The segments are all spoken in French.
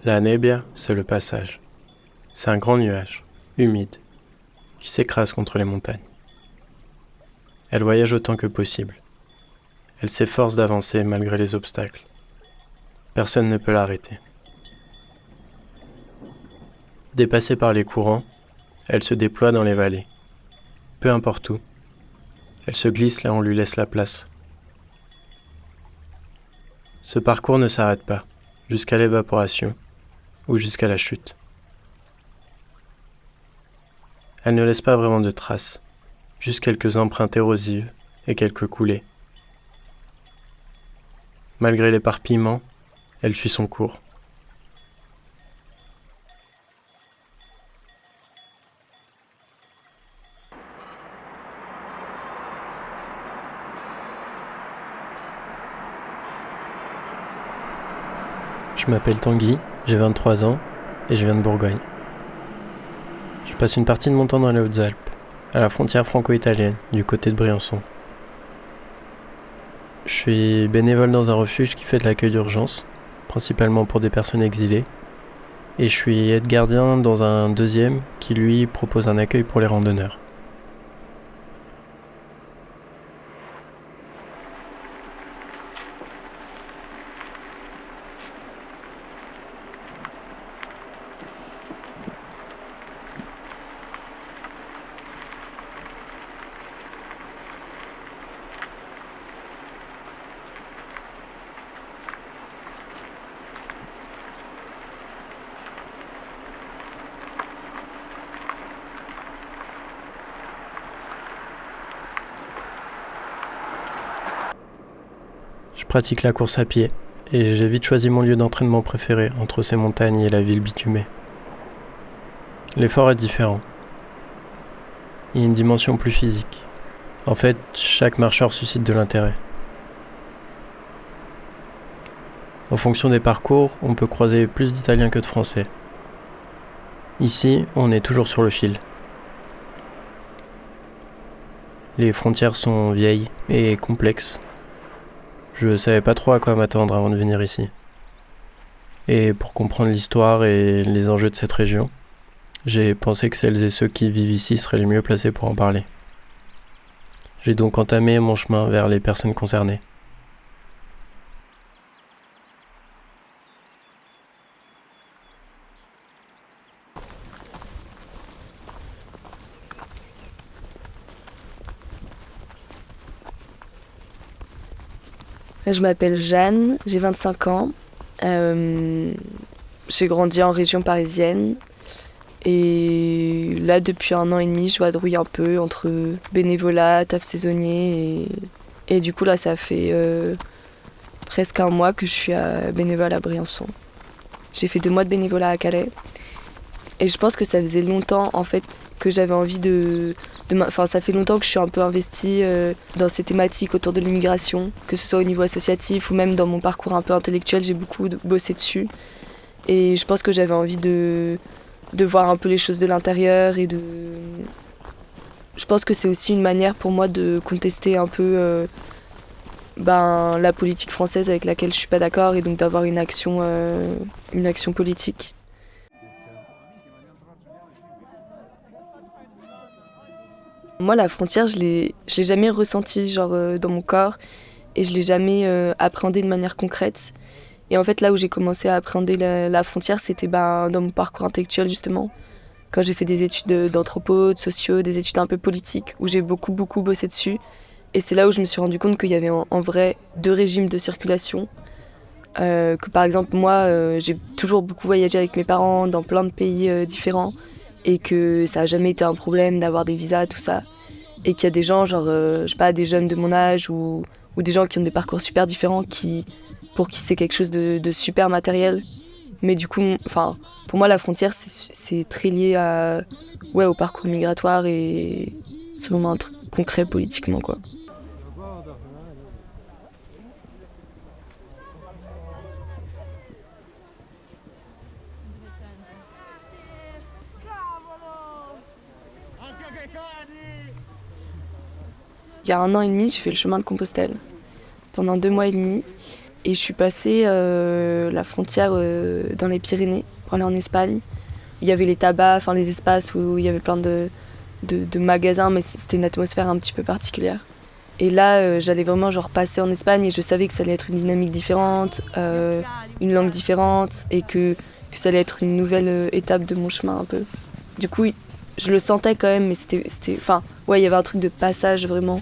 La nebbia, c'est le passage. C'est un grand nuage, humide, qui s'écrase contre les montagnes. Elle voyage autant que possible. Elle s'efforce d'avancer malgré les obstacles. Personne ne peut l'arrêter. Dépassée par les courants, elle se déploie dans les vallées. Peu importe où, elle se glisse là où on lui laisse la place. Ce parcours ne s'arrête pas, jusqu'à l'évaporation ou jusqu'à la chute. Elle ne laisse pas vraiment de traces, juste quelques empreintes érosives et quelques coulées. Malgré l'éparpillement, elle suit son cours. Je m'appelle Tanguy, j'ai 23 ans et je viens de Bourgogne. Je passe une partie de mon temps dans les Hautes-Alpes, à la frontière franco-italienne, du côté de Briançon. Je suis bénévole dans un refuge qui fait de l'accueil d'urgence, principalement pour des personnes exilées, et je suis aide-gardien dans un deuxième qui lui propose un accueil pour les randonneurs. Je pratique la course à pied, et j'ai vite choisi mon lieu d'entraînement préféré entre ces montagnes et la ville bitumée. L'effort est différent. Il y a une dimension plus physique. En fait, chaque marcheur suscite de l'intérêt. En fonction des parcours, on peut croiser plus d'Italiens que de Français. Ici, on est toujours sur le fil. Les frontières sont vieilles et complexes. Je savais pas trop à quoi m'attendre avant de venir ici. Et pour comprendre l'histoire et les enjeux de cette région, j'ai pensé que celles et ceux qui vivent ici seraient les mieux placés pour en parler. J'ai donc entamé mon chemin vers les personnes concernées. Je m'appelle Jeanne, j'ai 25 ans. J'ai grandi en région parisienne. Et là, depuis 1 an et demi, je vadrouille un peu entre bénévolat, taf saisonnier. Et du coup, là, ça fait presque 1 mois que je suis bénévole à Briançon. J'ai fait 2 mois de bénévolat à Calais. Et je pense que ça faisait longtemps, en fait, que j'avais envie Enfin, ça fait longtemps que je suis un peu investie dans ces thématiques autour de l'immigration, que ce soit au niveau associatif ou même dans mon parcours un peu intellectuel, j'ai beaucoup bossé dessus. Et je pense que j'avais envie de voir un peu les choses de l'intérieur et Je pense que c'est aussi une manière pour moi de contester un peu la politique française avec laquelle je suis pas d'accord et donc d'avoir une action politique. Moi, la frontière, je l'ai jamais ressentie dans mon corps et je l'ai jamais appréhendée de manière concrète. Et en fait, là où j'ai commencé à appréhender la frontière, c'était dans mon parcours intellectuel, justement. Quand j'ai fait des études d'anthropo, de sociaux, des études un peu politiques, où j'ai beaucoup bossé dessus. Et c'est là où je me suis rendu compte qu'il y avait en vrai 2 régimes de circulation. Que par exemple, moi, j'ai toujours beaucoup voyagé avec mes parents dans plein de pays différents. Et que ça n'a jamais été un problème d'avoir des visas, tout ça. Et qu'il y a des gens, je sais pas, des jeunes de mon âge ou des gens qui ont des parcours super différents pour qui c'est quelque chose de super matériel. Mais du coup, pour moi, la frontière, c'est très lié au parcours migratoire et c'est vraiment un truc concret politiquement, quoi. Il y a 1 an et demi, j'ai fait le chemin de Compostelle pendant 2 mois et demi. Et je suis passée la frontière dans les Pyrénées pour aller en Espagne. Il y avait les tabacs, enfin les espaces où il y avait plein de magasins, mais c'était une atmosphère un petit peu particulière. Et là, j'allais vraiment genre passer en Espagne et je savais que ça allait être une dynamique différente, une langue différente et que ça allait être une nouvelle étape de mon chemin un peu. Du coup, je le sentais quand même, mais enfin, ouais, il y avait un truc de passage vraiment.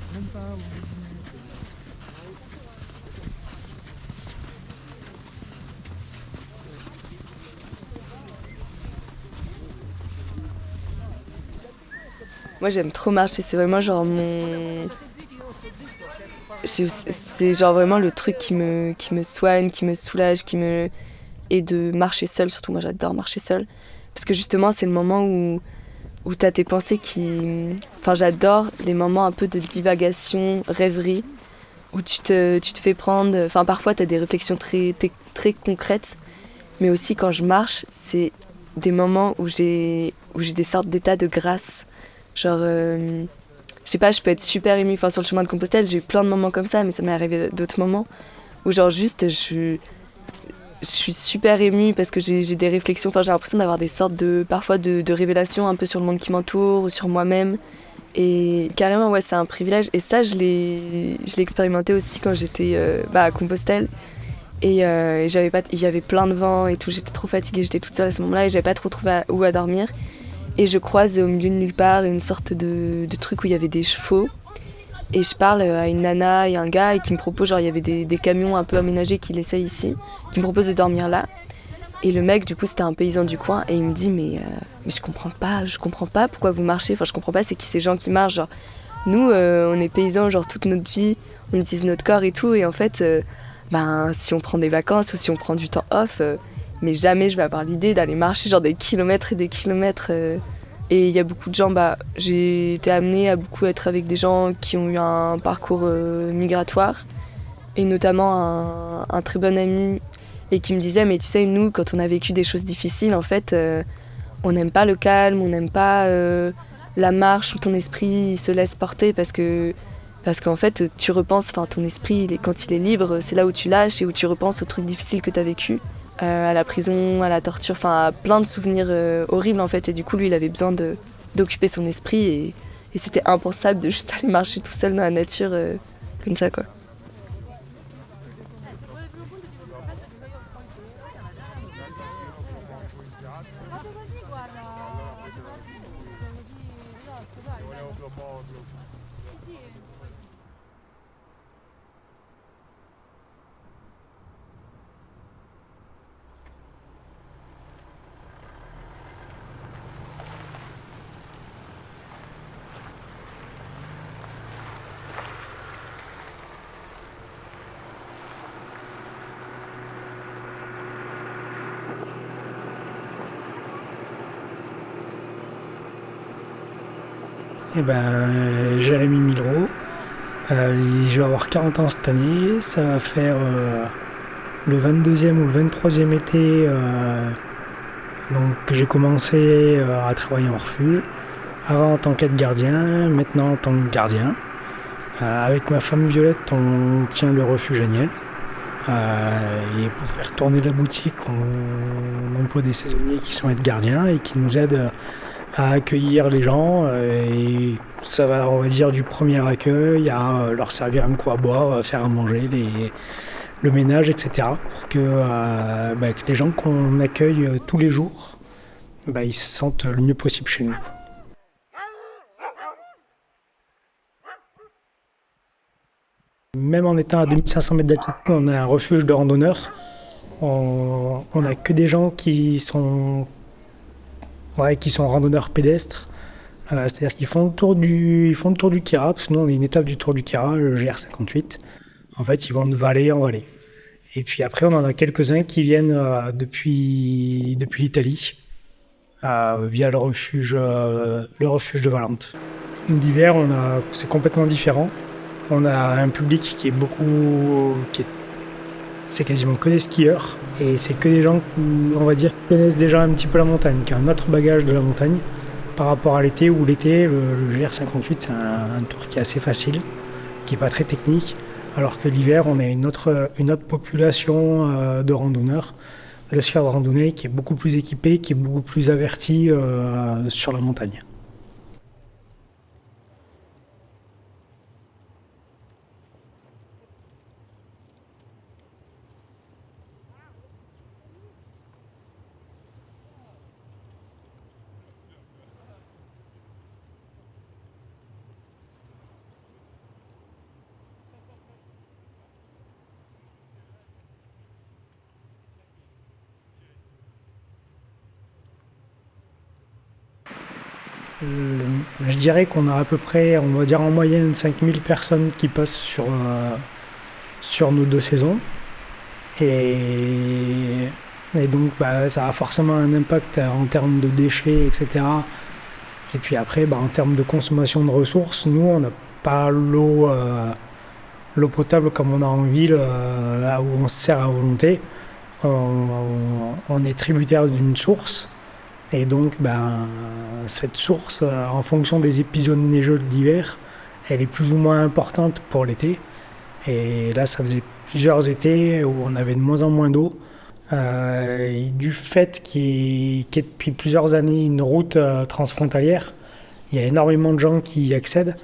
Moi, j'aime trop marcher, c'est vraiment genre c'est genre vraiment le truc qui me soigne, qui me soulage, et de marcher seule, surtout moi j'adore marcher seule. Parce que justement, c'est le moment où t'as tes pensées qui... Enfin, j'adore les moments un peu de divagation, rêverie, où tu te fais prendre... Enfin, parfois t'as des réflexions très concrètes, mais aussi quand je marche, c'est des moments où j'ai des sortes d'états de grâce. Genre, je sais pas, je peux être super émue. Enfin, sur le chemin de Compostelle, j'ai eu plein de moments comme ça, mais ça m'est arrivé d'autres moments où, genre, juste, je suis super émue parce que j'ai des réflexions. Enfin, j'ai l'impression d'avoir des sortes parfois de révélations un peu sur le monde qui m'entoure ou sur moi-même. Et carrément, ouais, c'est un privilège. Et ça, je l'ai expérimenté aussi quand j'étais à Compostelle. Et il y avait plein de vent et tout. J'étais trop fatiguée, j'étais toute seule à ce moment-là et j'avais pas trop trouvé où à dormir. Et je croise au milieu de nulle part une sorte de truc où il y avait des chevaux. Et je parle à une nana et un gars et qui me propose, genre il y avait des camions un peu aménagés qui laissaient ici, qui me proposent de dormir là. Et le mec, du coup, c'était un paysan du coin et il me dit mais je comprends pas pourquoi vous marchez. Enfin, je comprends pas, c'est qui ces gens qui marchent. Genre, nous, on est paysans, genre toute notre vie, on utilise notre corps et tout. Et en fait, si on prend des vacances ou si on prend du temps off... mais jamais je vais avoir l'idée d'aller marcher genre des kilomètres et des kilomètres. Et il y a beaucoup de gens, j'ai été amenée à beaucoup être avec des gens qui ont eu un parcours migratoire. Et notamment un très bon ami et qui me disait, mais tu sais, nous, quand on a vécu des choses difficiles, en fait, on n'aime pas le calme, on n'aime pas la marche où ton esprit se laisse porter parce qu'en fait, tu repenses, enfin ton esprit, quand il est libre, c'est là où tu lâches et où tu repenses aux trucs difficiles que tu as vécu. À la prison, à la torture, enfin à plein de souvenirs horribles en fait. Et du coup, lui, il avait besoin d'occuper son esprit et c'était impensable de juste aller marcher tout seul dans la nature comme ça, quoi. Jérémy Milro, je vais avoir 40 ans cette année, ça va faire le 22e ou le 23e été donc, que j'ai commencé à travailler en refuge, avant en tant qu'aide gardien, maintenant en tant que gardien. Avec ma femme Violette, on tient le refuge Agnelle. Et pour faire tourner la boutique, on emploie des saisonniers qui sont aides gardiens et qui nous aident à accueillir les gens. Et ça va, on va dire, du premier accueil à leur servir un coup à boire, faire à manger, le ménage, etc. Pour que les gens qu'on accueille tous les jours, ils se sentent le mieux possible chez nous. Même en étant à 2500 mètres d'altitude, on a un refuge de randonneurs. On n'a que des gens qui sont randonneurs pédestres. C'est-à-dire qu'ils font le tour du Kira, parce que nous on est une étape du Tour du Kira, le GR58. En fait, ils vont de vallée en vallée. Et puis après, on en a quelques-uns qui viennent depuis l'Italie, via le refuge de Valente. L'hiver, c'est complètement différent. On a un public qui est c'est quasiment que des skieurs. Et c'est que des gens qui, on va dire, connaissent déjà un petit peu la montagne, qui ont un autre bagage de la montagne par rapport à l'été, où le GR58, c'est un tour qui est assez facile, qui n'est pas très technique. alors que l'hiver, on a une autre population de randonneurs, le skieur de randonnée qui est beaucoup plus équipé, qui est beaucoup plus averti sur la montagne. Je dirais qu'on a à peu près, on va dire en moyenne, 5000 personnes qui passent sur nos 2 saisons. Et, et donc, ça a forcément un impact en termes de déchets, etc. Et puis après, en termes de consommation de ressources, nous, on n'a pas l'eau potable comme on a en ville, là où on se sert à volonté. On est tributaire d'une source. Et donc, cette source, en fonction des épisodes neigeux d'hiver, elle est plus ou moins importante pour l'été. Et là, ça faisait plusieurs étés où on avait de moins en moins d'eau. Et du fait qu'il y ait depuis plusieurs années une route transfrontalière, il y a énormément de gens qui y accèdent.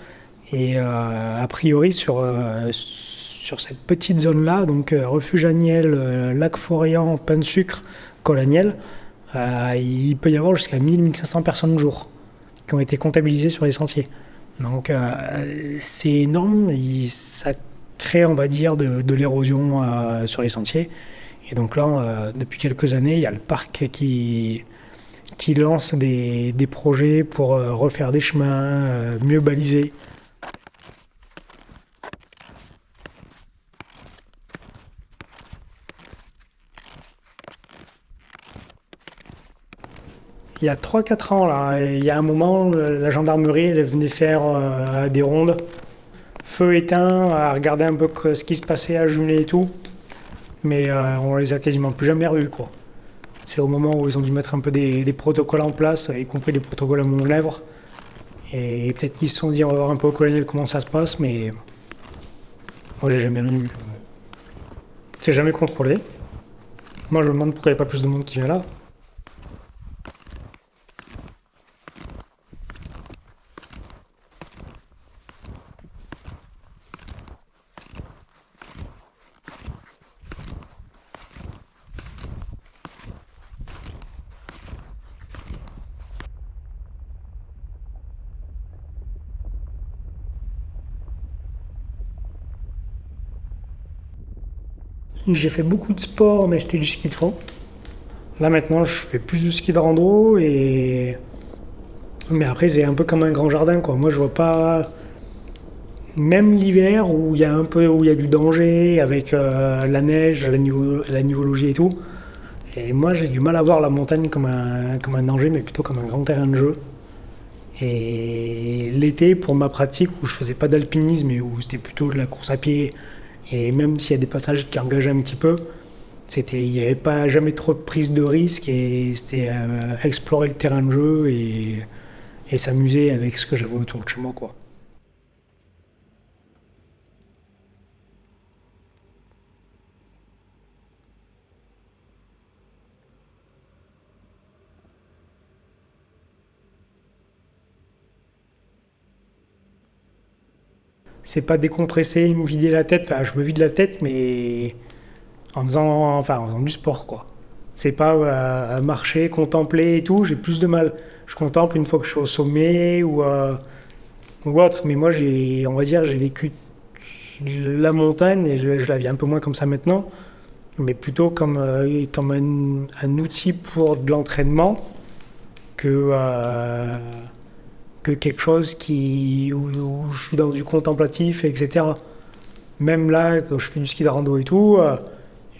Et a priori, sur cette petite zone-là, donc Refuge Agnelle, Lac Foréan, Pain de Sucre, Col Agnelle, il peut y avoir jusqu'à 1000-1500 personnes au jour qui ont été comptabilisées sur les sentiers. Donc c'est énorme, ça crée, on va dire, de l'érosion sur les sentiers. Et donc là, depuis quelques années, il y a le parc qui lance des projets pour refaire des chemins, mieux balisés. Il y a 3-4 ans, là, il y a un moment, la gendarmerie elle venait faire des rondes, feu éteint, à regarder un peu ce qui se passait à Jumelé et tout. Mais on les a quasiment plus jamais revus, quoi. C'est au moment où ils ont dû mettre un peu des protocoles en place, y compris des protocoles à Montgenèvre. Et peut-être qu'ils se sont dit on va voir un peu au colonel comment ça se passe, mais moi j'ai jamais vu. C'est jamais contrôlé. Moi je me demande pourquoi il n'y a pas plus de monde qui vient là. J'ai fait beaucoup de sport, mais c'était du ski de fond. Là maintenant, je fais plus du ski de rando mais après c'est un peu comme un grand jardin, quoi. Moi je vois pas, même l'hiver où il y a du danger avec la neige, la nivologie et tout. Et moi j'ai du mal à voir la montagne comme un danger, mais plutôt comme un grand terrain de jeu. Et l'été, pour ma pratique, où je faisais pas d'alpinisme et où c'était plutôt de la course à pied, et même s'il y a des passages qui engageaient un petit peu, il n'y avait pas jamais trop de prise de risque et c'était explorer le terrain de jeu et s'amuser avec ce que j'avais autour de chez moi, quoi. C'est pas décompresser, me vider la tête, enfin je me vide la tête, mais en faisant du sport, quoi. C'est pas marcher, contempler et tout, j'ai plus de mal. Je contemple une fois que je suis au sommet ou autre, mais moi on va dire, j'ai vécu la montagne, et je la vis un peu moins comme ça maintenant, mais plutôt comme étant un outil pour de l'entraînement que, euh, que quelque chose où je suis dans du contemplatif, etc. Même là, quand je fais du ski de rando et tout,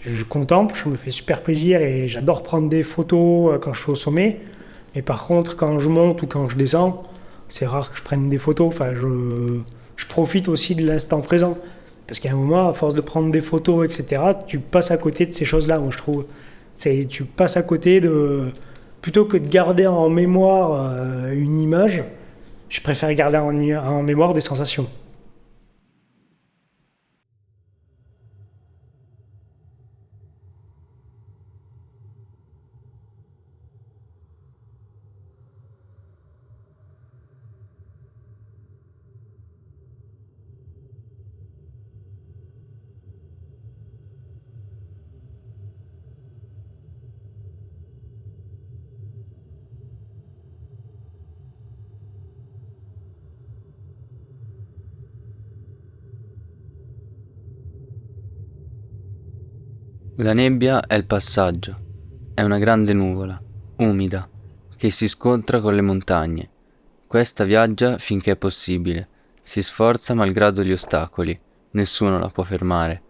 je contemple, je me fais super plaisir et j'adore prendre des photos quand je suis au sommet. Mais par contre, quand je monte ou quand je descends, c'est rare que je prenne des photos. Enfin, je profite aussi de l'instant présent. Parce qu'à un moment, à force de prendre des photos, etc., tu passes à côté de ces choses-là, moi je trouve. Tu passes à côté de... Plutôt que de garder en mémoire une image, je préfère garder en mémoire des sensations. La nebbia è il passaggio, è una grande nuvola, umida, che si scontra con le montagne. Questa viaggia finché è possibile, si sforza malgrado gli ostacoli, nessuno la può fermare.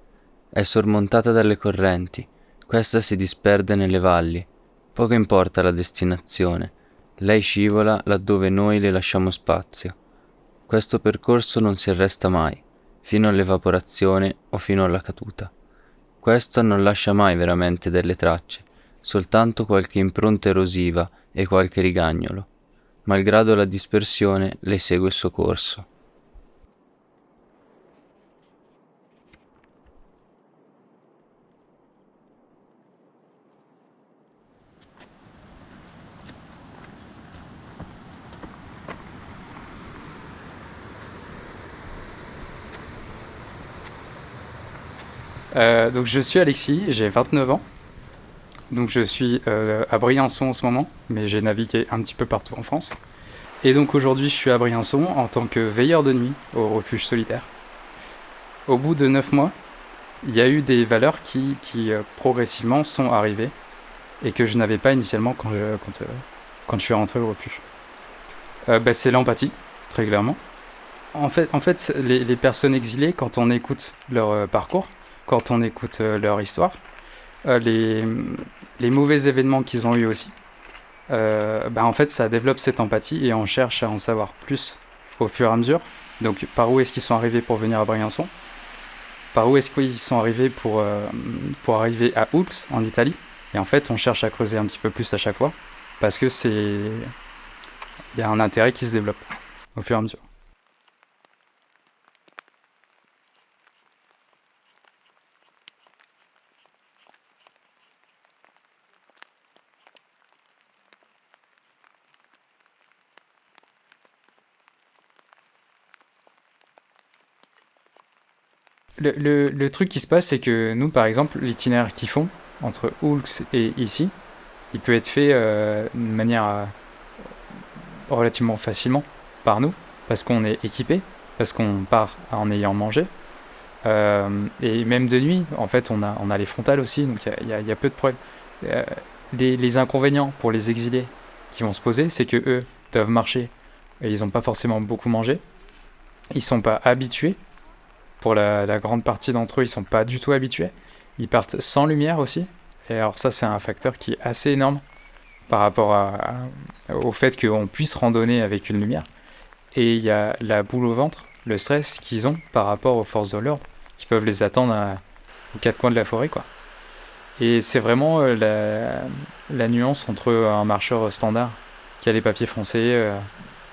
È sormontata dalle correnti, questa si disperde nelle valli. Poco importa la destinazione, lei scivola laddove noi le lasciamo spazio. Questo percorso non si arresta mai, fino all'evaporazione o fino alla caduta. Questo non lascia mai veramente delle tracce, soltanto qualche impronta erosiva e qualche rigagnolo. Malgrado la dispersione, lei segue il suo corso. Donc je suis Alexis, j'ai 29 ans. Donc je suis à Briançon en ce moment, mais j'ai navigué un petit peu partout en France. Et donc aujourd'hui je suis à Briançon en tant que veilleur de nuit au refuge solitaire. Au bout de 9 mois, il y a eu des valeurs qui progressivement sont arrivées et que je n'avais pas initialement quand je suis rentré au refuge. C'est l'empathie, très clairement. En fait les personnes exilées, quand on écoute leur parcours, quand on écoute leur histoire, euh, les, les mauvais événements qu'ils ont eu aussi, en fait, ça développe cette empathie et on cherche à en savoir plus au fur et à mesure. Donc, par où est-ce qu'ils sont arrivés pour venir à Briançon? Par où est-ce qu'ils sont arrivés pour arriver à Oulx, en Italie? Et en fait, on cherche à creuser un petit peu plus à chaque fois parce que il y a un intérêt qui se développe au fur et à mesure. Le truc qui se passe, c'est que nous, par exemple, l'itinéraire qu'ils font entre Oulx et ici, il peut être fait de manière relativement facilement par nous, parce qu'on est équipé, parce qu'on part en ayant mangé. Et même de nuit, en fait, on a les frontales aussi, donc il y a peu de problèmes. Euh, les inconvénients pour les exilés qui vont se poser, c'est que eux doivent marcher et ils n'ont pas forcément beaucoup mangé. Ils sont pas habitués. Pour la grande partie d'entre eux, ils sont pas du tout habitués. Ils partent sans lumière aussi. Et alors ça, c'est un facteur qui est assez énorme par rapport au fait qu'on puisse randonner avec une lumière. Et il y a la boule au ventre, le stress qu'ils ont par rapport aux forces de l'ordre qui peuvent les attendre aux quatre coins de la forêt, quoi. Et c'est vraiment la nuance entre un marcheur standard qui a les papiers français,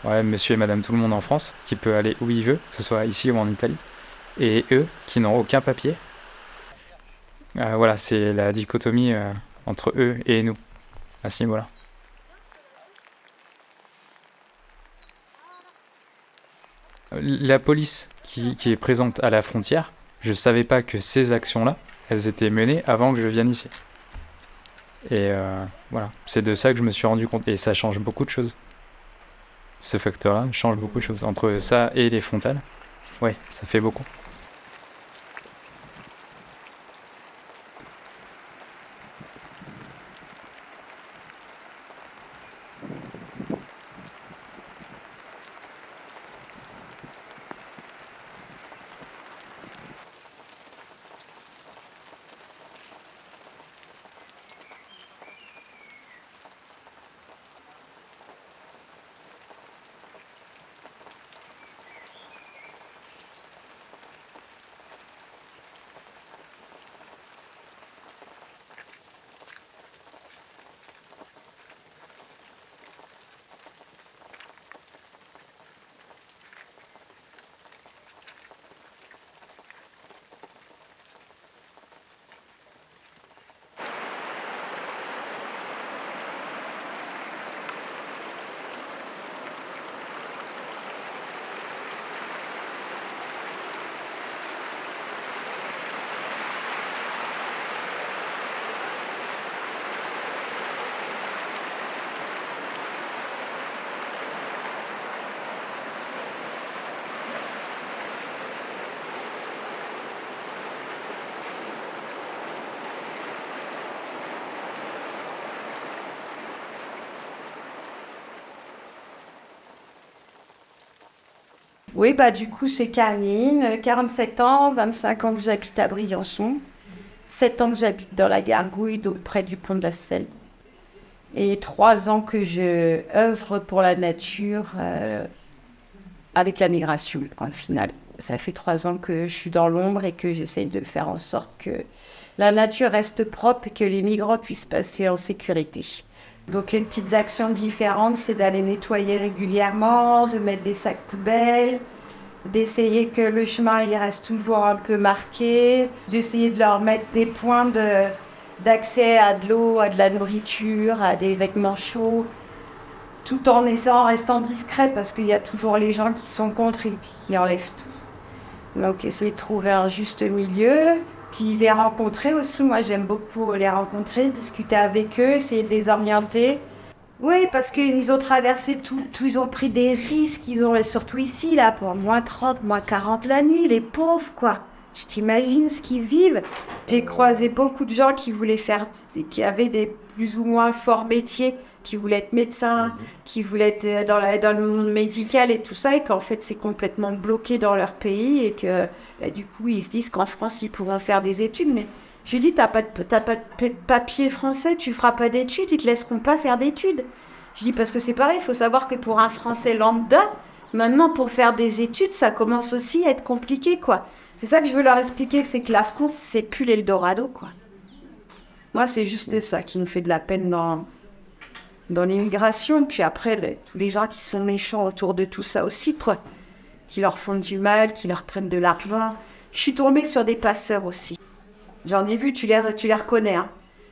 ouais, monsieur et madame tout le monde en France, qui peut aller où il veut, que ce soit ici ou en Italie, et eux qui n'ont aucun papier. Voilà, c'est la dichotomie entre eux et nous, à ce niveau-là. La police qui est présente à la frontière, je savais pas que ces actions-là, elles étaient menées avant que je vienne ici. Et voilà, c'est de ça que je me suis rendu compte. Et ça change beaucoup de choses. Ce facteur-là change beaucoup de choses. Entre ça et les frontales, ouais, ça fait beaucoup. Oui, bah du coup, c'est Karine, 47 ans, 25 ans que j'habite à Briançon, 7 ans que j'habite dans la Gargouille, donc près du pont de la Selle, et 3 ans que je œuvre pour la nature avec la migration, au final. Ça fait 3 ans que je suis dans l'ombre et que j'essaye de faire en sorte que la nature reste propre et que les migrants puissent passer en sécurité. Donc, les petites actions différentes, c'est d'aller nettoyer régulièrement, de mettre des sacs poubelles, d'essayer que le chemin il reste toujours un peu marqué, d'essayer de leur mettre des points d'accès à de l'eau, à de la nourriture, à des vêtements chauds, tout en restant discret parce qu'il y a toujours les gens qui sont contre et qui enlèvent tout. Donc, essayer de trouver un juste milieu. Puis les rencontrer aussi, moi j'aime beaucoup les rencontrer, discuter avec eux, essayer de les orienter. Oui, parce qu'ils ont traversé tout, ils ont pris des risques, surtout ici, là, pour -30, -40 la nuit, les pauvres, quoi. Je t'imagine ce qu'ils vivent. J'ai croisé beaucoup de gens qui avaient des plus ou moins forts métiers, qui voulaient être médecins, qui voulaient être dans le monde médical et tout ça, et qu'en fait c'est complètement bloqué dans leur pays, et que du coup ils se disent qu'en France ils pourront faire des études, mais je lui dis t'as pas de papier français, tu feras pas d'études, ils te laisseront pas faire d'études. Je dis parce que c'est pareil, il faut savoir que pour un Français lambda, maintenant pour faire des études, ça commence aussi à être compliqué, quoi. C'est ça que je veux leur expliquer, c'est que la France, c'est plus l'Eldorado, quoi. Moi, c'est juste ça qui me fait de la peine dans l'immigration. Puis après, tous les gens qui sont méchants autour de tout ça aussi, quoi. Qui leur font du mal, qui leur prennent de l'argent. Je suis tombée sur des passeurs aussi. J'en ai vu, tu les reconnais, hein.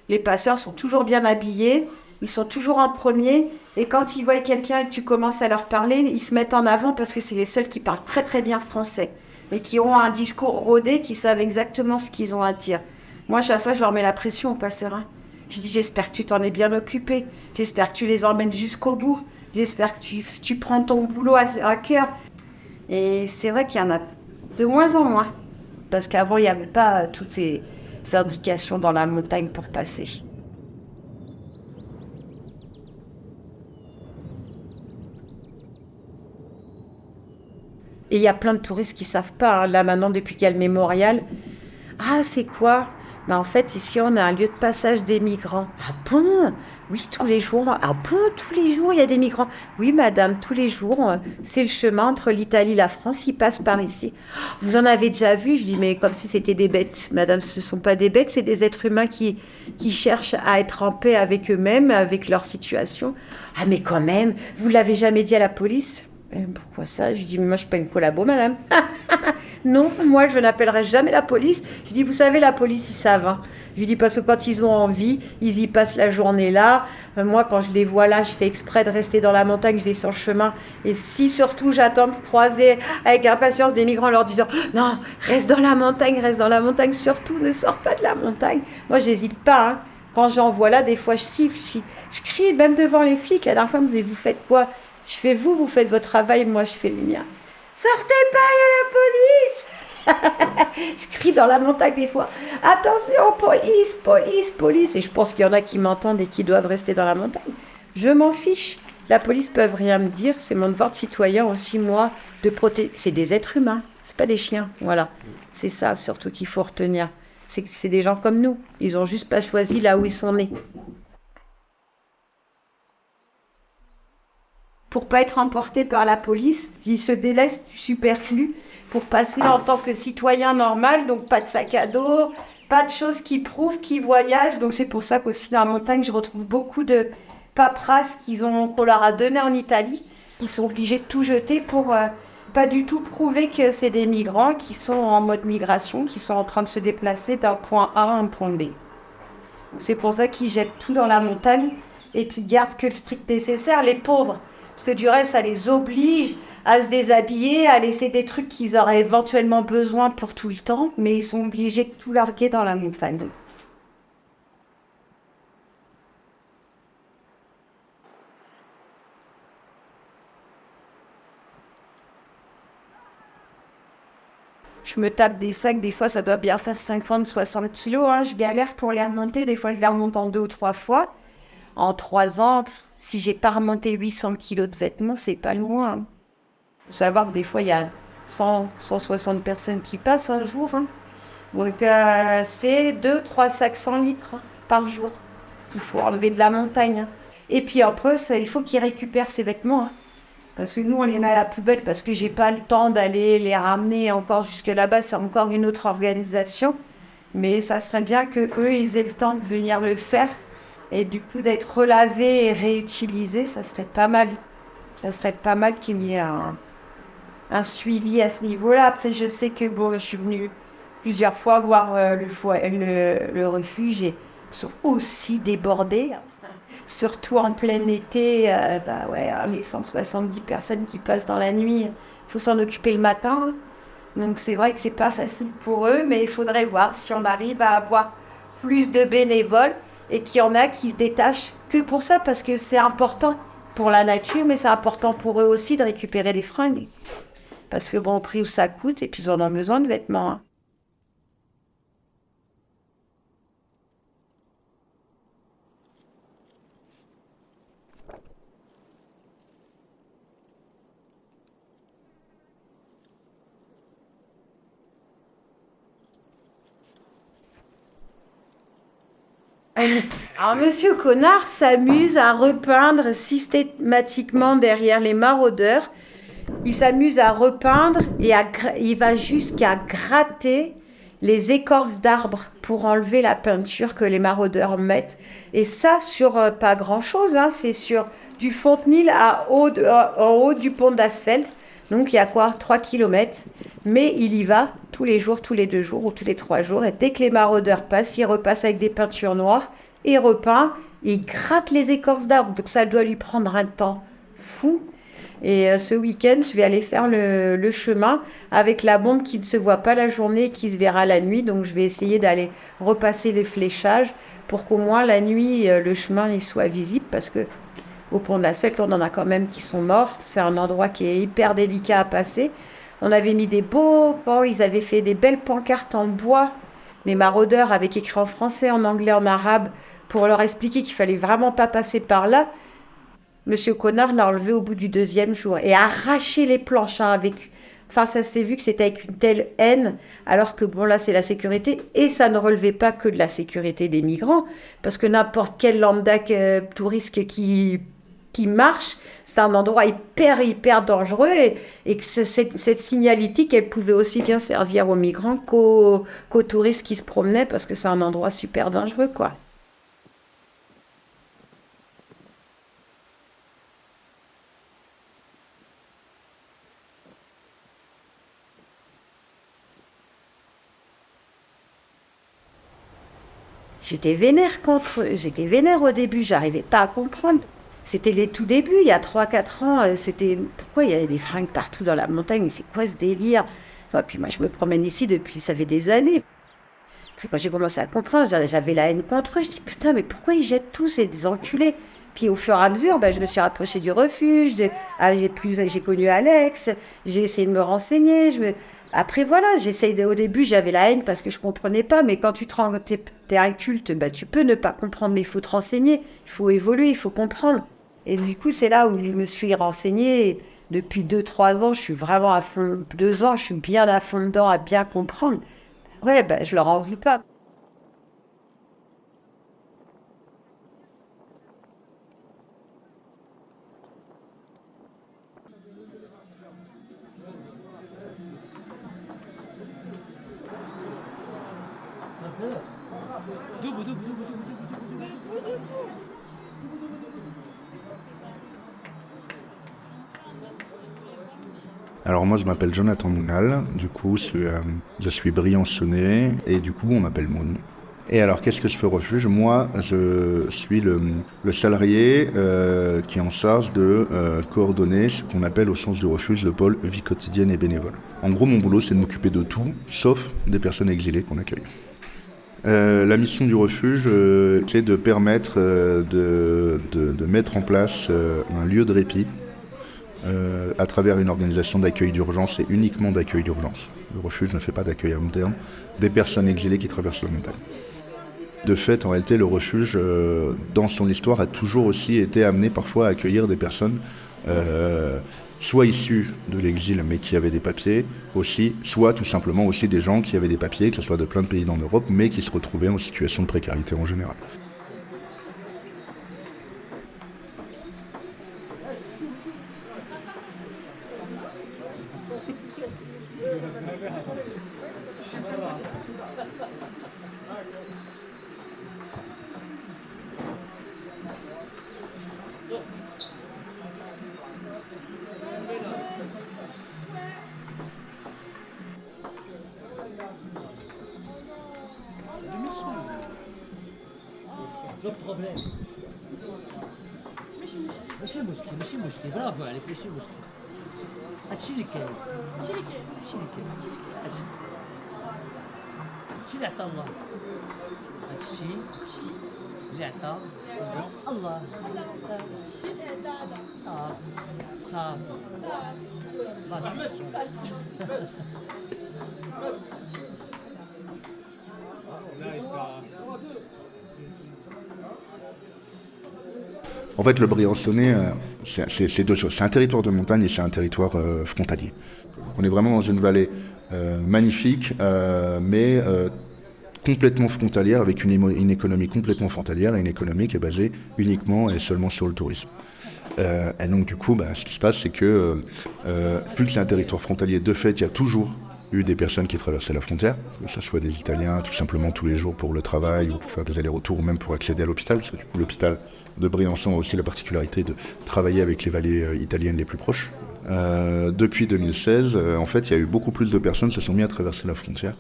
Les passeurs sont toujours bien habillés, ils sont toujours en premier. Et quand ils voient quelqu'un et que tu commences à leur parler, ils se mettent en avant parce que c'est les seuls qui parlent très très bien français. Et qui ont un discours rodé, qui savent exactement ce qu'ils ont à dire. Moi, à ça, je leur mets la pression aux passeurs. Je dis, j'espère que tu t'en es bien occupé. J'espère que tu les emmènes jusqu'au bout. J'espère que tu prends ton boulot à cœur. Et c'est vrai qu'il y en a de moins en moins. Parce qu'avant, il n'y avait pas toutes ces indications dans la montagne pour passer. Et il y a plein de touristes qui ne savent pas, hein. Là, maintenant, depuis qu'il y a le mémorial, ah, c'est quoi? En fait, ici, on a un lieu de passage des migrants. Ah bon? Oui, tous les jours. Ah bon, tous les jours, il y a des migrants? Oui, madame, tous les jours, c'est le chemin entre l'Italie et la France, ils passent par ici. Vous en avez déjà vu? Je dis, mais comme si c'était des bêtes. Madame, ce ne sont pas des bêtes, c'est des êtres humains qui cherchent à être en paix avec eux-mêmes, avec leur situation. Ah, mais quand même, vous ne l'avez jamais dit à la police? Pourquoi ça? Je dis, mais moi je suis pas une collabo, madame. Non, moi je n'appellerai jamais la police. Je dis, vous savez, la police, ils savent. Hein. Je lui dis, parce que quand ils ont envie, ils y passent la journée là. Moi, quand je les vois là, je fais exprès de rester dans la montagne, je vais sur le chemin. Et si surtout j'attends de croiser avec impatience des migrants en leur disant, non, reste dans la montagne, surtout ne sors pas de la montagne. Moi, j'hésite pas. Hein. Quand j'en vois là, des fois je siffle, je crie même devant les flics. La dernière fois, vous faites quoi? Je fais vous faites votre travail, moi je fais le mien. Sortez pas, il y a la police! Je crie dans la montagne des fois. Attention, police! Et je pense qu'il y en a qui m'entendent et qui doivent rester dans la montagne. Je m'en fiche. La police ne peut rien me dire. C'est mon devoir de citoyen aussi, moi, de protéger. C'est des êtres humains, c'est pas des chiens. Voilà. C'est ça surtout qu'il faut retenir. C'est des gens comme nous. Ils ont juste pas choisi là où ils sont nés. Pour pas être emporté par la police, ils se délaissent du superflu pour passer en tant que citoyen normal, donc pas de sac à dos, pas de choses qui prouvent qu'ils voyagent. Donc c'est pour ça qu'aussi dans la montagne, je retrouve beaucoup de paperasse qu'on leur a donné en Italie, qui sont obligés de tout jeter pour pas du tout prouver que c'est des migrants qui sont en mode migration, qui sont en train de se déplacer d'un point A à un point B. C'est pour ça qu'ils jettent tout dans la montagne et qu'ils gardent que le strict nécessaire, les pauvres. Parce que du reste, ça les oblige à se déshabiller, à laisser des trucs qu'ils auraient éventuellement besoin pour tout le temps, mais ils sont obligés de tout larguer dans la montagne. Je me tape des sacs, des fois ça doit bien faire 50-60 kilos, hein. Je galère pour les remonter, des fois je les remonte en 2 ou 3 fois. En 3 ans, si j'ai pas remonté 800 kilos de vêtements, c'est pas loin. faut savoir que des fois, il y a 100, 160 personnes qui passent un jour. Hein. Donc, c'est 2-3 sacs 100 litres hein, par jour. Il faut enlever de la montagne. Hein. Et puis après, il faut qu'ils récupèrent ses vêtements. Hein. Parce que nous, on les met à la poubelle parce que j'ai pas le temps d'aller les ramener encore jusque là-bas. C'est encore une autre organisation. Mais ça serait bien qu'eux, ils aient le temps de venir le faire. Et du coup, d'être relavés et réutilisés, ça serait pas mal. Ça serait pas mal qu'il y ait un suivi à ce niveau-là. Après, je sais que bon, je suis venue plusieurs fois voir le refuge et ils sont aussi débordés. Surtout en plein été, les 170 personnes qui passent dans la nuit, il faut s'en occuper le matin. Donc c'est vrai que c'est pas facile pour eux, mais il faudrait voir si on arrive à avoir plus de bénévoles et qu'il y en a qui se détachent que pour ça, parce que c'est important pour la nature, mais c'est important pour eux aussi de récupérer des fringues. Parce que bon, au prix où ça coûte, et puis ils en ont besoin de vêtements. Hein. Alors, Monsieur Connard s'amuse à repeindre systématiquement derrière les maraudeurs. Il s'amuse à repeindre et il va jusqu'à gratter les écorces d'arbres pour enlever la peinture que les maraudeurs mettent. Et ça, sur pas grand-chose, hein, c'est sur du Fontenil en haut du pont d'Asfeld. Donc, il y a quoi 3 kilomètres. Mais il y va tous les jours, tous les 2 jours ou tous les 3 jours. Et dès que les maraudeurs passent, il repasse avec des peintures noires et repeint. Il gratte les écorces d'arbres. Donc, ça doit lui prendre un temps fou. Et ce week-end, je vais aller faire le chemin avec la bombe qui ne se voit pas la journée et qui se verra la nuit. Donc, je vais essayer d'aller repasser les fléchages pour qu'au moins la nuit, le chemin il soit visible. Parce que au pont de la Selte, on en a quand même qui sont morts. C'est un endroit qui est hyper délicat à passer. On avait mis des beaux pans, ils avaient fait des belles pancartes en bois, des maraudeurs avec écrit en français, en anglais, en arabe, pour leur expliquer qu'il fallait vraiment pas passer par là. Monsieur Connard l'a enlevé au bout du 2e jour et a arraché les planches hein, avec... Enfin, ça s'est vu que c'était avec une telle haine, alors que bon, là, c'est la sécurité. Et ça ne relevait pas que de la sécurité des migrants, parce que n'importe quel lambda touriste qui marche, c'est un endroit hyper dangereux et que cette signalétique, elle pouvait aussi bien servir aux migrants qu'aux touristes qui se promenaient, parce que c'est un endroit super dangereux, quoi. J'étais vénère contre eux. J'étais vénère au début, j'arrivais pas à comprendre. C'était les tout débuts, il y a 3-4 ans, c'était... Pourquoi il y avait des fringues partout dans la montagne? C'est quoi ce délire? Enfin, puis moi, je me promène ici depuis, ça fait des années. Puis quand j'ai commencé à comprendre, j'avais la haine contre eux. Je dis, putain, mais pourquoi ils jettent tous ces enculés? Puis au fur et à mesure, je me suis rapprochée du refuge, j'ai connu Alex, j'ai essayé de me renseigner, Après, voilà, au début, j'avais la haine parce que je comprenais pas, mais quand t'es un culte, tu peux ne pas comprendre, mais il faut te renseigner, il faut évoluer, il faut comprendre. Et du coup, c'est là où je me suis renseignée. Depuis 2-3 ans, je suis vraiment à fond, 2 ans, je suis bien à fond dedans, à bien comprendre. Ouais, je leur en veux pas. Alors moi je m'appelle Jonathan Mounal, du coup je suis briançonnais et du coup on m'appelle Moon. Et alors qu'est-ce que je fais au refuge? Moi je suis le salarié qui est en charge de coordonner ce qu'on appelle au sens du refuge le pôle vie quotidienne et bénévole. En gros mon boulot c'est de m'occuper de tout sauf des personnes exilées qu'on accueille. La mission du refuge, c'est de permettre de mettre en place un lieu de répit à travers une organisation d'accueil d'urgence et uniquement d'accueil d'urgence. Le refuge ne fait pas d'accueil à long terme des personnes exilées qui traversent la montagne. De fait, en réalité, le refuge, dans son histoire, a toujours aussi été amené parfois à accueillir des personnes soit issus de l'exil mais qui avaient des papiers aussi, soit tout simplement aussi des gens qui avaient des papiers, que ce soit de plein de pays en Europe, mais qui se retrouvaient en situation de précarité en général. ماشي مشكل برافو عليك ماشي مشكل هادشي اللي كاين هادشي اللي عطا الله هادشي اللي عطا الله صافي En fait, le Briançonnais, c'est deux choses. C'est un territoire de montagne et c'est un territoire frontalier. On est vraiment dans une vallée magnifique, mais complètement frontalière, avec une économie complètement frontalière et une économie qui est basée uniquement et seulement sur le tourisme. Et donc du coup, ce qui se passe, c'est que vu que c'est un territoire frontalier, de fait, il y a toujours eu des personnes qui traversaient la frontière, que ce soit des Italiens, tout simplement tous les jours pour le travail ou pour faire des allers-retours ou même pour accéder à l'hôpital, parce que du coup l'hôpital de Briançon a aussi la particularité de travailler avec les vallées italiennes les plus proches. Depuis 2016, en fait, il y a eu beaucoup plus de personnes qui se sont mis à traverser la frontière,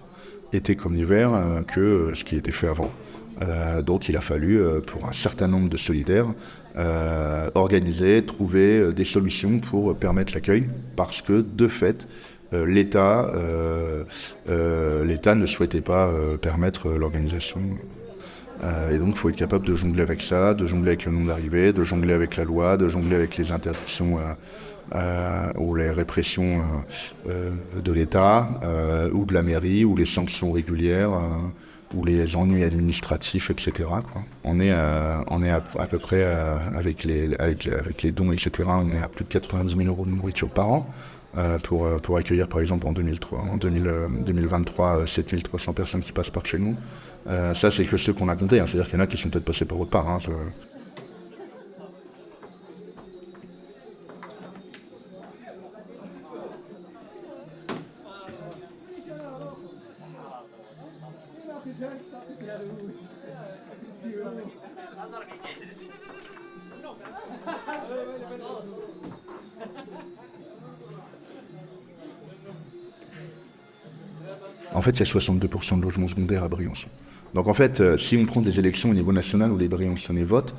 été comme hiver, que ce qui était fait avant. Donc il a fallu, pour un certain nombre de solidaires, organiser, trouver des solutions pour permettre l'accueil, parce que de fait, l'État ne souhaitait pas permettre l'organisation. Et donc il faut être capable de jongler avec ça, de jongler avec le nombre d'arrivées, de jongler avec la loi, de jongler avec les interdictions ou les répressions de l'État, ou de la mairie, ou les sanctions régulières, ou les ennuis administratifs, etc. quoi. On est à peu près, avec les dons, etc., on est à plus de 90 000 € de nourriture par an. Pour accueillir par exemple en 2023 7300 personnes qui passent par chez nous. Ça c'est que ceux qu'on a comptés, c'est-à-dire qu'il y en a qui sont peut-être passés par autre part. En fait, il y a 62% de logements secondaires à Briançon. Donc en fait, si on prend des élections au niveau national où les Briançonnais votent,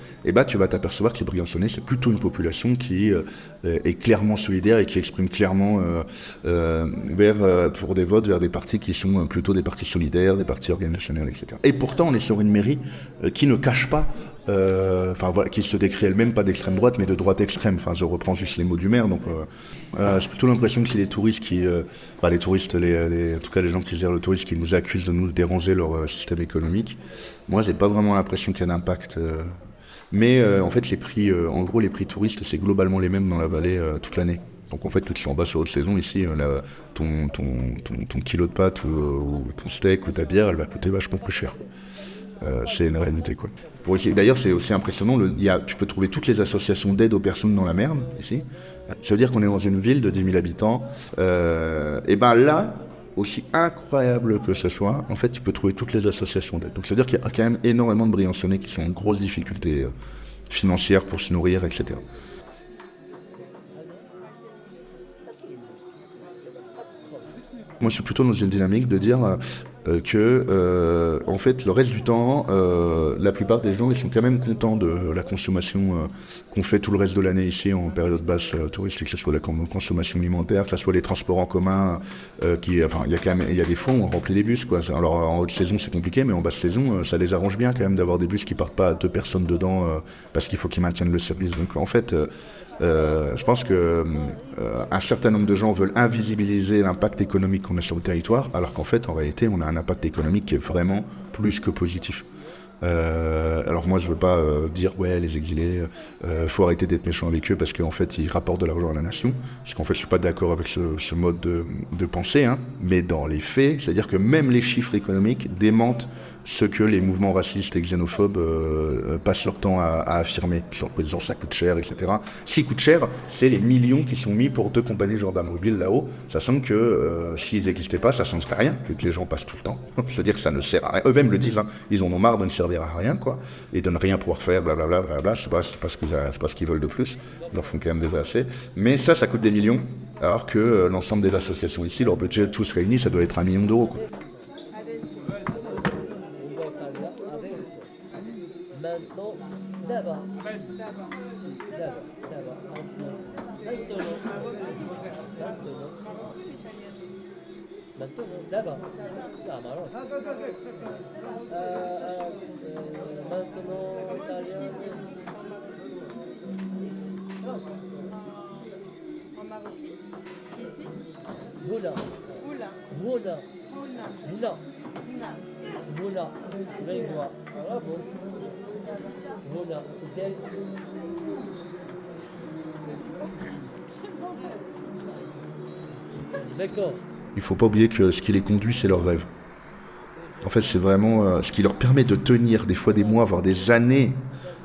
tu vas t'apercevoir que les Briançonnais, c'est plutôt une population qui est clairement solidaire et qui exprime clairement pour des votes vers des partis qui sont plutôt des partis solidaires, des partis organisationnels, etc. Et pourtant, on est sur une mairie qui ne cache pas, qui se décrit elle-même pas d'extrême droite, mais de droite extrême. Je reprends juste les mots du maire. Donc, j'ai plutôt l'impression que c'est les touristes en tout cas les gens qui gèrent le tourisme, qui nous accusent de nous déranger leur système économique. Moi, j'ai pas vraiment l'impression qu'il y a un impact. Mais en fait, les prix touristes, c'est globalement les mêmes dans la vallée toute l'année. Donc en fait, quand tu es en bas sur haute saison, ici, ton kilo de pâtes ou ton steak ou ta bière, elle va coûter vachement plus cher. C'est une réalité, quoi. D'ailleurs, c'est aussi impressionnant, tu peux trouver toutes les associations d'aide aux personnes dans la merde, ici. Ça veut dire qu'on est dans une ville de 10 000 habitants. Là, aussi incroyable que ce soit, en fait, tu peux trouver toutes les associations d'aide. Donc ça veut dire qu'il y a quand même énormément de Briançonnais qui sont en grosses difficultés financières pour se nourrir, etc. Moi, je suis plutôt dans une dynamique de dire que, en fait, le reste du temps, la plupart des gens, ils sont quand même contents de la consommation qu'on fait tout le reste de l'année ici, en période basse touristique, que ce soit la consommation alimentaire, que ce soit les transports en commun, il y a des fois où on remplit les bus, quoi. Alors, en haute saison, c'est compliqué, mais en basse saison, ça les arrange bien quand même d'avoir des bus qui partent pas à 2 personnes dedans, parce qu'il faut qu'ils maintiennent le service. Donc, en fait, je pense qu'un certain nombre de gens veulent invisibiliser l'impact économique qu'on a sur le territoire, alors qu'en fait, en réalité, on a un impact économique qui est vraiment plus que positif. Alors moi je veux pas dire ouais les exilés, faut arrêter d'être méchant avec eux parce qu'en fait ils rapportent de l'argent à la nation, parce qu'en fait je suis pas d'accord avec ce mode de pensée, hein. Mais dans les faits, c'est-à-dire que même les chiffres économiques démentent ce que les mouvements racistes et xénophobes passent leur temps à affirmer, en disant ça coûte cher, etc. Ce qui coûte cher, c'est les millions qui sont mis pour 2 compagnies de gendarmes mobiles là-haut, sachant que s'ils n'existaient pas, ça ne changerait rien, vu que les gens passent tout le temps. C'est-à-dire que ça ne sert à rien. Eux-mêmes le disent, hein. Ils en ont marre de ne servir à rien, quoi, et de ne rien pouvoir faire, blablabla, blablabla. C'est pas ce qu'ils veulent de plus. Ils en font quand même déjà assez. Mais ça coûte des millions, alors que l'ensemble des associations ici, leur budget tous réunis, ça doit être 1 million d'euros, quoi. Maintenant, d'abord. Sì, d'abord. Maintenant, d'abord. Ah, ma allora. Maintenant, italien. Ici. En Marocain. Ici. Huna. Oula. Huna. Huna. Huna. Huna. Huna. Vengo. Bravo. Huna. Italien. D'accord. Il faut pas oublier que ce qui les conduit, c'est leur rêve. En fait, c'est vraiment ce qui leur permet de tenir des fois des mois, voire des années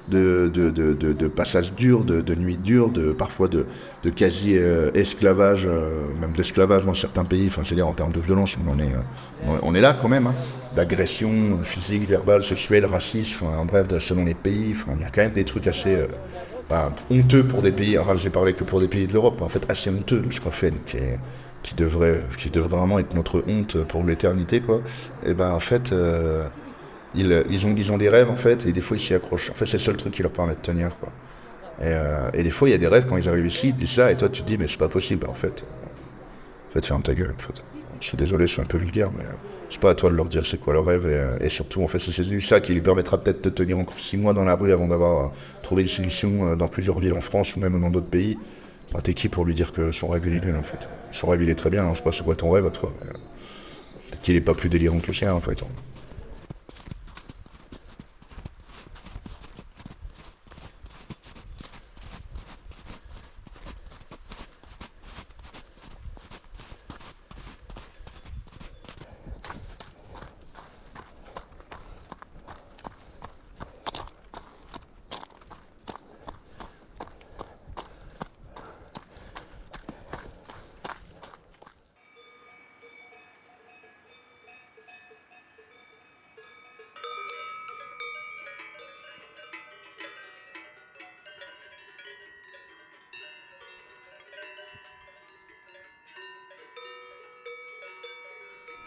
de passages durs, de nuits dures, parfois de quasi-esclavage, même d'esclavage dans certains pays. Enfin, c'est-à-dire en termes de violence, on est là quand même, hein. D'agression physique, verbale, sexuelle, raciste, enfin, en bref, selon les pays. Enfin, il y a quand même des trucs assez honteux pour des pays. Enfin, j'ai parlé que pour des pays de l'Europe, en fait, assez honteux ce qu'on fait, qui devrait vraiment être notre honte pour l'éternité, quoi. Et ben en fait, ils ont des rêves en fait, et des fois ils s'y accrochent. En fait, c'est le seul truc qui leur permet de tenir, quoi. Et des fois il y a des rêves quand ils arrivent ici, ils disent ça, et toi tu te dis mais c'est pas possible. En fait, ferme ta gueule. En fait, je suis désolé, je suis un peu vulgaire, mais c'est pas à toi de leur dire c'est quoi leur rêve, et surtout en fait c'est ça qui lui permettra peut-être de tenir encore 6 mois dans la rue avant d'avoir trouvé une solution dans plusieurs villes en France ou même dans d'autres pays. Enfin, t'es qui pour lui dire que son rêve il est nul en fait? Son rêve il est très bien, hein. Je sais pas c'est quoi ton rêve à toi. Peut-être qu'il est pas plus délirant que le sien en fait.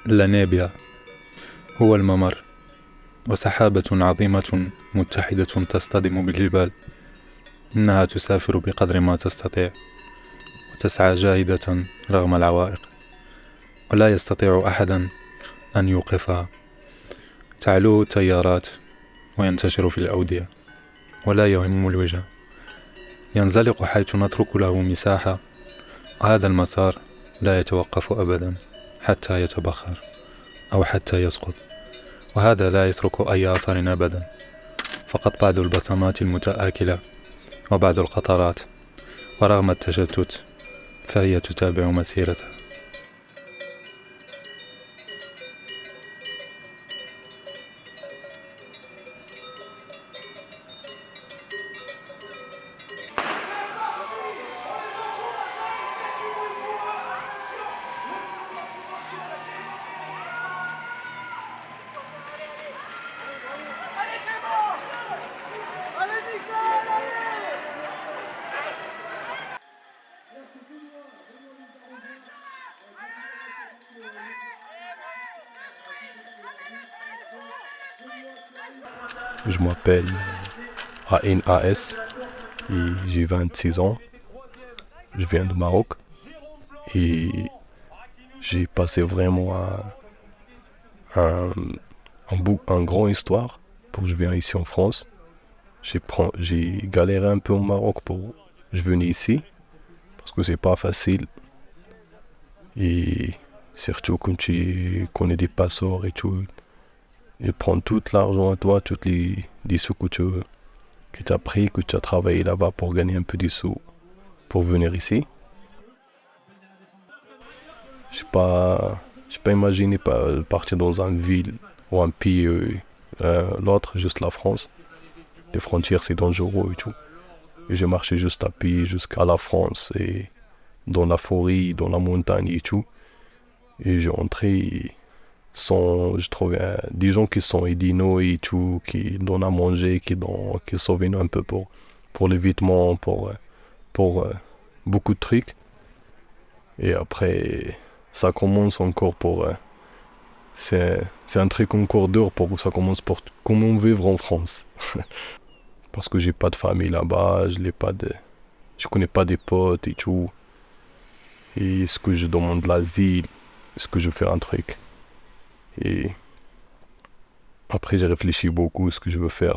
لانيبيا هو الممر، وسحابة عظيمة متحدة تصطدم بالجبال. إنها تسافر بقدر ما تستطيع، وتسعى جاهدة رغم العوائق، ولا يستطيع أحدا أن يوقفها. تعلوه التيارات وينتشر في الأودية، ولا يهم الوجه. ينزلق حيث نترك له مساحة، وهذا المسار لا يتوقف أبدا حتى يتبخر أو حتى يسقط، وهذا لا يترك أي أثر أبدا، فقط بعض البصمات المتآكلة وبعض القطرات، ورغم التشتت فهي تتابع مسيرتها. Je m'appelle ANAS et j'ai 26 ans. Je viens du Maroc et j'ai passé vraiment un grand histoire pour que je vienne ici en France. J'ai galéré un peu au Maroc pour je venais ici parce que c'est pas facile et surtout quand tu connais des passeports et tout, Il prend tout l'argent à toi, tous les sous que tu as pris, que tu as travaillé là-bas pour gagner un peu des sous pour venir ici. Je n'ai pas imaginé partir dans une ville ou un pays, l'autre, juste la France. Les frontières, c'est dangereux et tout. Et j'ai marché juste à pied jusqu'à la France et dans la forêt, dans la montagne et tout. Et j'ai entré je trouvais des gens qui sont aidés et tout, qui donnent à manger, qui sauvent un peu pour les vêtements, pour beaucoup de trucs. Et après, ça commence encore c'est un truc encore dur ça commence pour comment vivre en France. Parce que j'ai pas de famille là-bas, je connais pas des potes et tout. Et est-ce que je demande l'asile? Est-ce que je fais un truc? Et après j'ai réfléchi beaucoup ce que je veux faire.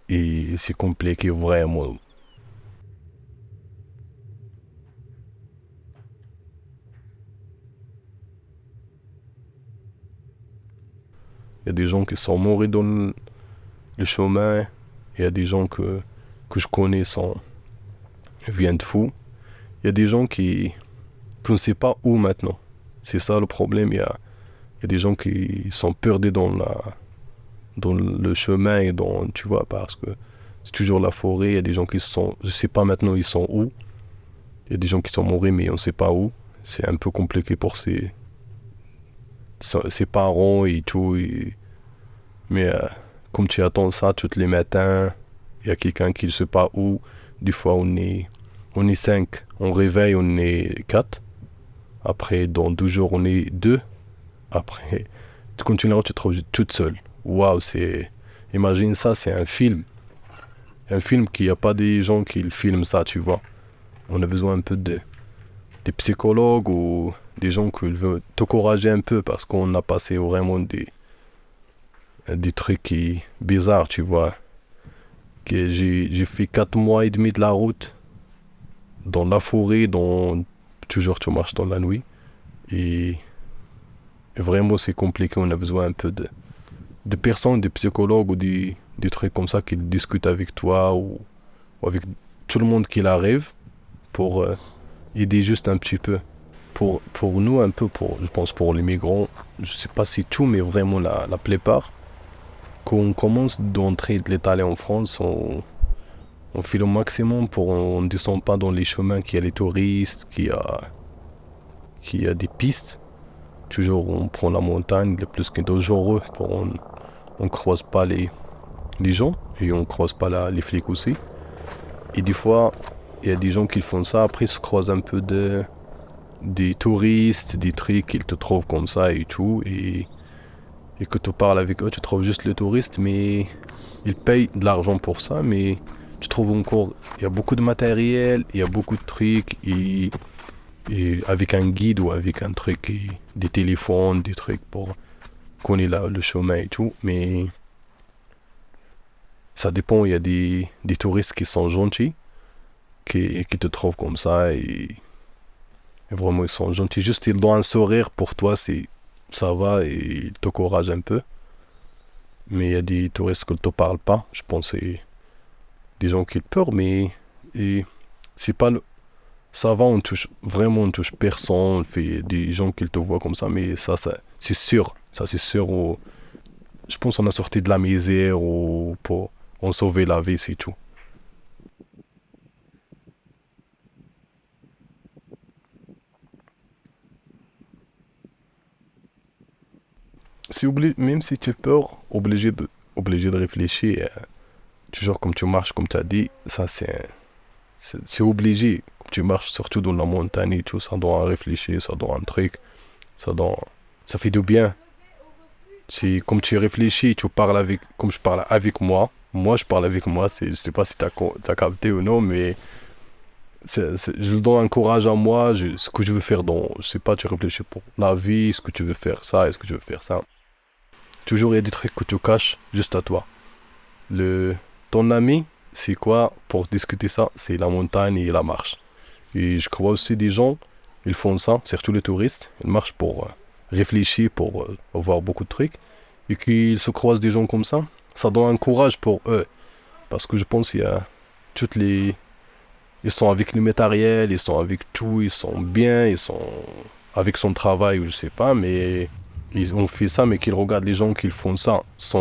Et c'est compliqué vraiment. Il y a des gens qui sont morts dans le chemin. Il y a des gens que je connais viennent de fou. Il y a des gens qui ne savent pas où maintenant. C'est ça le problème. Il y a des gens qui sont perdus dans le chemin et tu vois, parce que c'est toujours la forêt. Il y a des gens qui je sais pas maintenant ils sont où. Il y a des gens qui sont morts mais on ne sait pas où. C'est un peu compliqué pour ses parents et tout. Mais comme tu attends ça tous les matins, il y a quelqu'un qui ne sait pas où. Des fois on est 5, on réveille, on est 4. Après, dans 2 jours, on est 2. Après, tu continueras, tu te trouves toute seule. Waouh, imagine ça, c'est un film. Un film qu'il n'y a pas des gens qui filment ça, tu vois. On a besoin un peu des psychologues ou des gens qui veulent t'encourager un peu parce qu'on a passé vraiment des trucs bizarres, tu vois. Que j'ai fait 4 mois et demi de la route dans la forêt, toujours tu marches dans la nuit. Et vraiment c'est compliqué, on a besoin un peu de personnes, des psychologues ou des trucs comme ça qui discutent avec toi ou avec tout le monde qui arrive pour aider juste un petit peu. Pour nous un peu, je pense pour les migrants, je sais pas si tout, mais vraiment la plupart, quand on commence d'entrer de l'étaler en France, on fait le maximum on ne descend pas dans les chemins qu'il y a les touristes, qu'il y a des pistes. Toujours on prend la montagne, le plus que dangereux, on croise pas les gens et on croise pas les flics aussi. Et des fois, il y a des gens qui font ça, après ils se croisent un peu des touristes, des trucs qu'ils te trouvent comme ça et tout. Et que tu parles avec eux, tu trouves juste le touriste, mais ils payent de l'argent pour ça, mais tu trouves encore, il y a beaucoup de matériel, il y a beaucoup de trucs, et avec un guide ou avec un truc, des téléphones, des trucs pour connaître le chemin et tout, mais ça dépend, il y a des touristes qui sont gentils, qui te trouvent comme ça, et vraiment ils sont gentils, juste ils donnent un sourire pour toi, ça va, et ils t'encouragent un peu. Mais il y a des touristes qui ne te parlent pas, je pense que c'est des gens qui ont peur, mais c'est pas ça va, on touche personne, on fait des gens qui te voient comme ça, mais ça c'est sûr, je pense qu'on a sorti de la misère ou pour on sauver la vie, c'est tout. Même si tu as peur, obligé de réfléchir, toujours comme tu marches, comme tu as dit, ça c'est obligé. Comme tu marches surtout dans la montagne et tout, ça doit réfléchir, ça doit un truc, ça fait du bien. Comme tu réfléchis, tu parles comme je parle avec moi je parle avec moi, je sais pas si t'as capté ou non, mais je donne un courage à moi, ce que je veux faire je sais pas, tu réfléchis pour la vie, est-ce que tu veux faire ça, est-ce que tu veux faire ça. Toujours il y a des trucs que tu caches juste à toi. Ton ami, c'est quoi pour discuter ça? C'est la montagne et la marche. Et je crois aussi des gens, ils font ça, surtout les touristes, ils marchent pour réfléchis pour voir beaucoup de trucs, et qu'ils se croisent des gens comme ça donne un courage pour eux. Parce que je pense qu'il y a toutes les... Ils sont avec le matériel, ils sont avec tout, ils sont bien, ils sont avec son travail, ou je sais pas, mais ils ont fait ça, mais qu'ils regardent les gens qui font ça. Il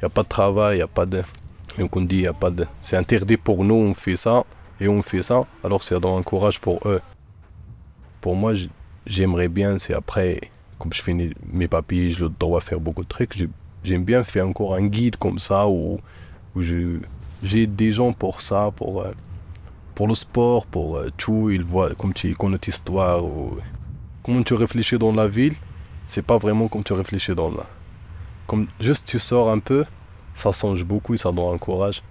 n'y a pas de travail, il n'y a pas de... Donc on dit, il y a pas de... C'est interdit pour nous, on fait ça, et on fait ça, alors ça donne un courage pour eux. Pour moi, j'aimerais bien, c'est après, comme je finis mes papiers, je dois faire beaucoup de trucs, j'aime bien faire encore un guide comme ça, où j'ai des gens pour ça, pour le sport, pour tout, ils voient comme tu connais notre histoire, ou comment tu réfléchis dans la ville, c'est pas vraiment comme tu réfléchis dans la... Comme juste tu sors un peu, ça change beaucoup et ça donne un courage.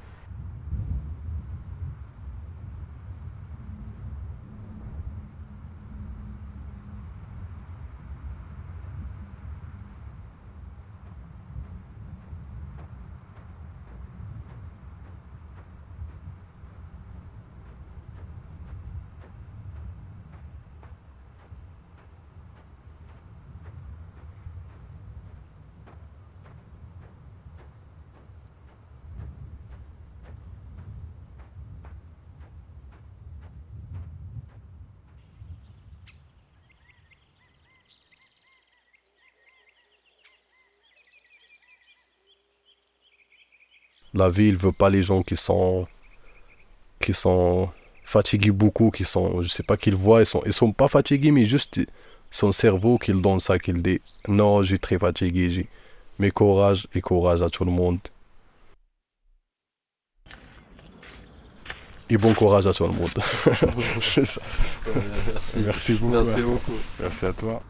La ville veut pas les gens qui sont fatigués beaucoup, qui sont, je sais pas, qu'ils voient, ils sont pas fatigués, mais juste son cerveau qu'il donne ça, qu'il dit non, j'ai très fatigué, mais courage et courage à tout le monde. Et bon courage à tout le monde. C'est ça. Merci. Merci beaucoup. Merci beaucoup. Merci à toi.